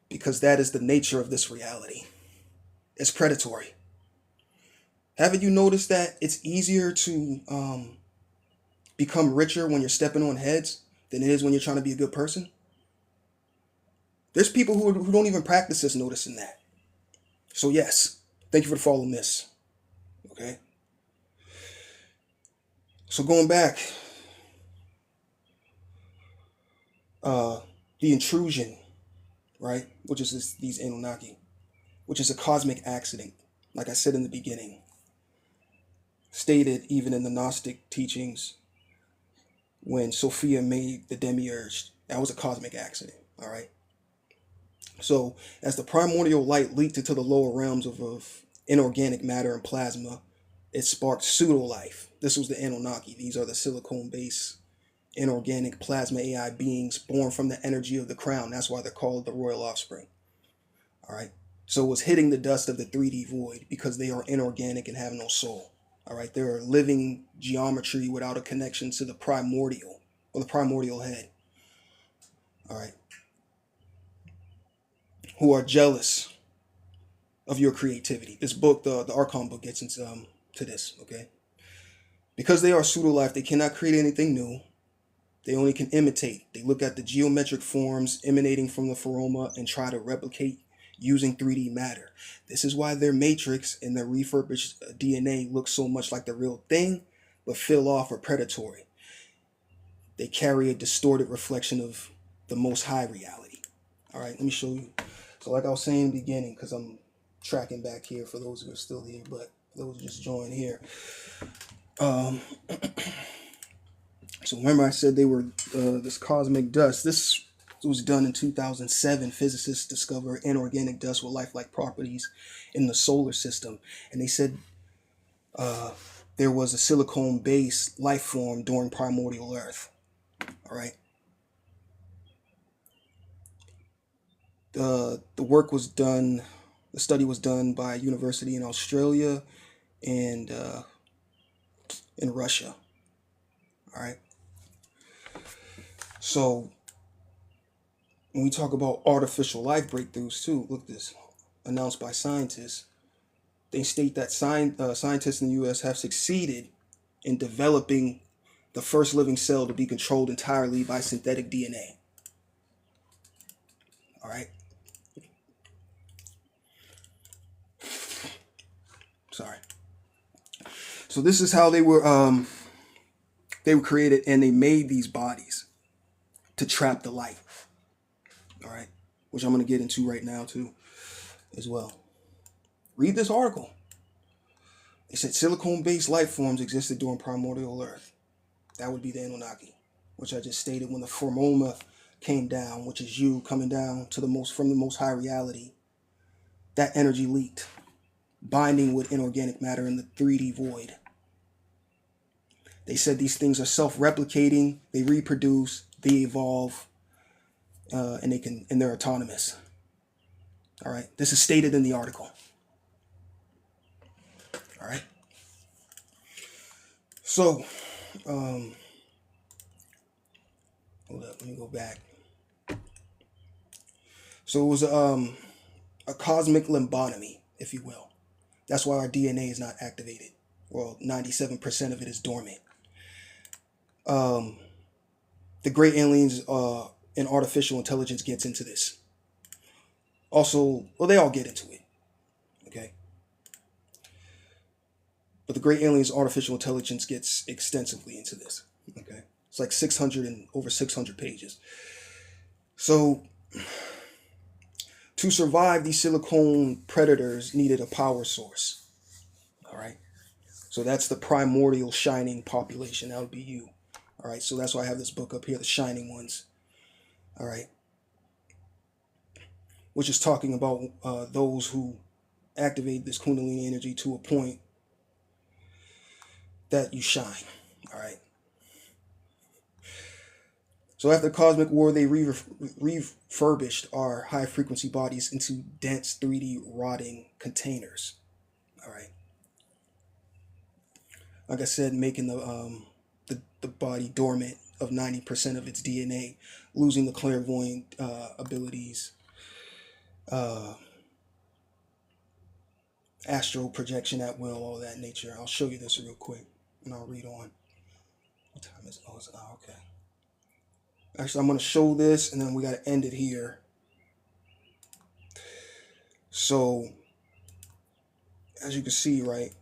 Because that is the nature of this reality. It's predatory. Haven't you noticed that it's easier to become richer when you're stepping on heads than it is when you're trying to be a good person? There's people who don't even practice this noticing that. So yes, thank you for the follow, miss. Okay. So going back, the intrusion, right, which is these Anunnaki, which is a cosmic accident, like I said in the beginning, stated even in the Gnostic teachings when Sophia made the demiurge. That was a cosmic accident, all right? So as the primordial light leaked into the lower realms of inorganic matter and plasma, it sparked pseudo-life. This was the Anunnaki. These are the silicone-based inorganic plasma AI beings born from the energy of the crown. That's why they're called the royal offspring. All right. So it was hitting the dust of the 3D void because they are inorganic and have no soul. All right. They're a living geometry without a connection to the primordial or the primordial head. All right. Who are jealous of your creativity. This book, the Archon book, gets into to this. Okay. Because they are pseudo-life, they cannot create anything new. They only can imitate. They look at the geometric forms emanating from the Pharoma and try to replicate using 3D matter. This is why their matrix and their refurbished DNA look so much like the real thing, but feel off or predatory. They carry a distorted reflection of the most high reality. All right, let me show you. So like I was saying in the beginning, because I'm tracking back here for those who are still here, but those who just joined here. So remember I said they were this cosmic dust. This was done in 2007. Physicists discovered inorganic dust with lifelike properties in the solar system. And they said there was a silicone-based life form during primordial Earth. All right. The work was done, the study was done by a university in Australia and in Russia. All right. So when we talk about artificial life breakthroughs too, look at this, announced by scientists. They state that scientists in the U.S. have succeeded in developing the first living cell to be controlled entirely by synthetic DNA. All right. Sorry. So this is how they were created, and they made these bodies to trap the light. All right, which I'm going to get into right now too, as well. Read this article. They said silicone-based life forms existed during primordial Earth. That would be the Anunnaki, which I just stated when the Pharoma came down, which is you coming down to from the most high reality. That energy leaked, binding with inorganic matter in the 3D void. They said these things are self-replicating, they reproduce, they evolve, and they're autonomous. All right. This is stated in the article. All right. So, hold up. Let me go back. So it was a cosmic limbotomy, if you will. That's why our DNA is not activated. Well, 97% of it is dormant. The great aliens and artificial intelligence gets into this. Also, well, they all get into it. Okay. But the great aliens artificial intelligence gets extensively into this. Okay. It's like 600 and over 600 pages. So to survive, these silicone predators needed a power source. All right. So that's the primordial shining population. That would be you. All right. So that's why I have this book up here, The Shining Ones. All right. Which is talking about those who activate this Kundalini energy to a point that you shine. All right. So after the Cosmic War, they refurbished our high frequency bodies into dense 3D rotting containers. All right. Like I said, making the body dormant of 90% of its DNA, losing the clairvoyant abilities, astral projection at will, all that nature. I'll show you this real quick and I'll read on. What time is it? Oh, okay. Actually, I'm going to show this and then we got to end it here. So, as you can see, right,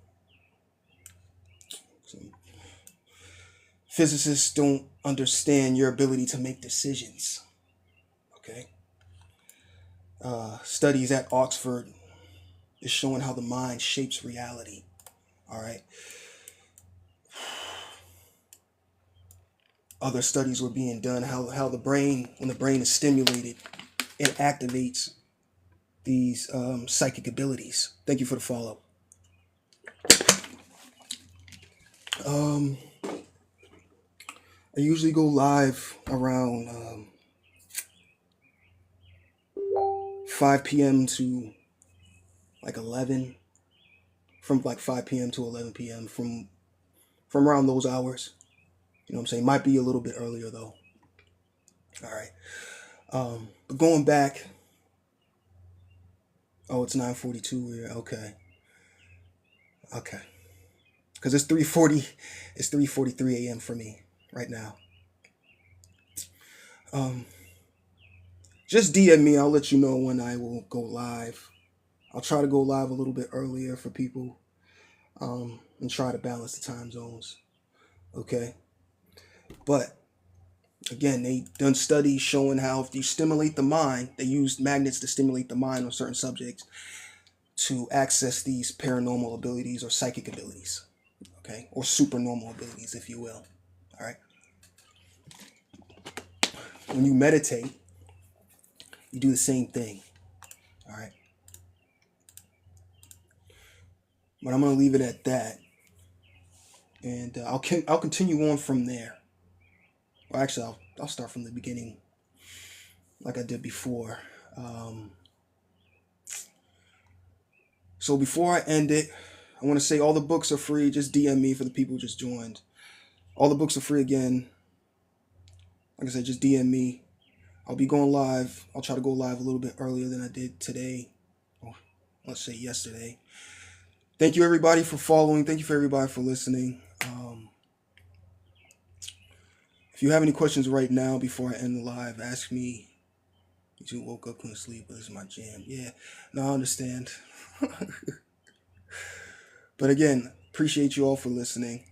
physicists don't understand your ability to make decisions. Okay. Studies at Oxford is showing how the mind shapes reality. All right. Other studies were being done how the brain, when the brain is stimulated, it activates these psychic abilities. Thank you for the follow. I usually go live around 5 p.m. to like 11, from like 5 p.m. to 11 p.m. from around those hours. You know what I'm saying? Might be a little bit earlier though. All right. But going back. Oh, it's 9:42 here. Okay. Okay. Because it's 3:40. It's 3:43 a.m. for me right now. Just DM me. I'll let you know when I will go live. I'll try to go live a little bit earlier for people. And try to balance the time zones. Okay. But again, they done studies showing how if you stimulate the mind, they used magnets to stimulate the mind on certain subjects to access these paranormal abilities or psychic abilities, okay, or supernormal abilities, if you will. All right. When you meditate, you do the same thing. All right. But I'm gonna leave it at that, and I'll continue on from there. Well, actually, I'll start from the beginning, like I did before. So before I end it, I want to say all the books are free. Just DM me for the people who just joined. All the books are free again. Like I said, just DM me. I'll be going live. I'll try to go live a little bit earlier than I did today. Or let's say yesterday. Thank you everybody for following. Thank you for everybody for listening. If you have any questions right now before I end the live, ask me. You woke up, couldn't sleep, but this is my jam. Yeah, no, I understand. But again, appreciate you all for listening.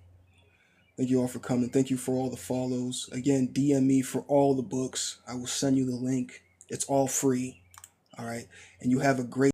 Thank you all for coming. Thank you for all the follows. Again, DM me for all the books. I will send you the link. It's all free. All right. And you have a great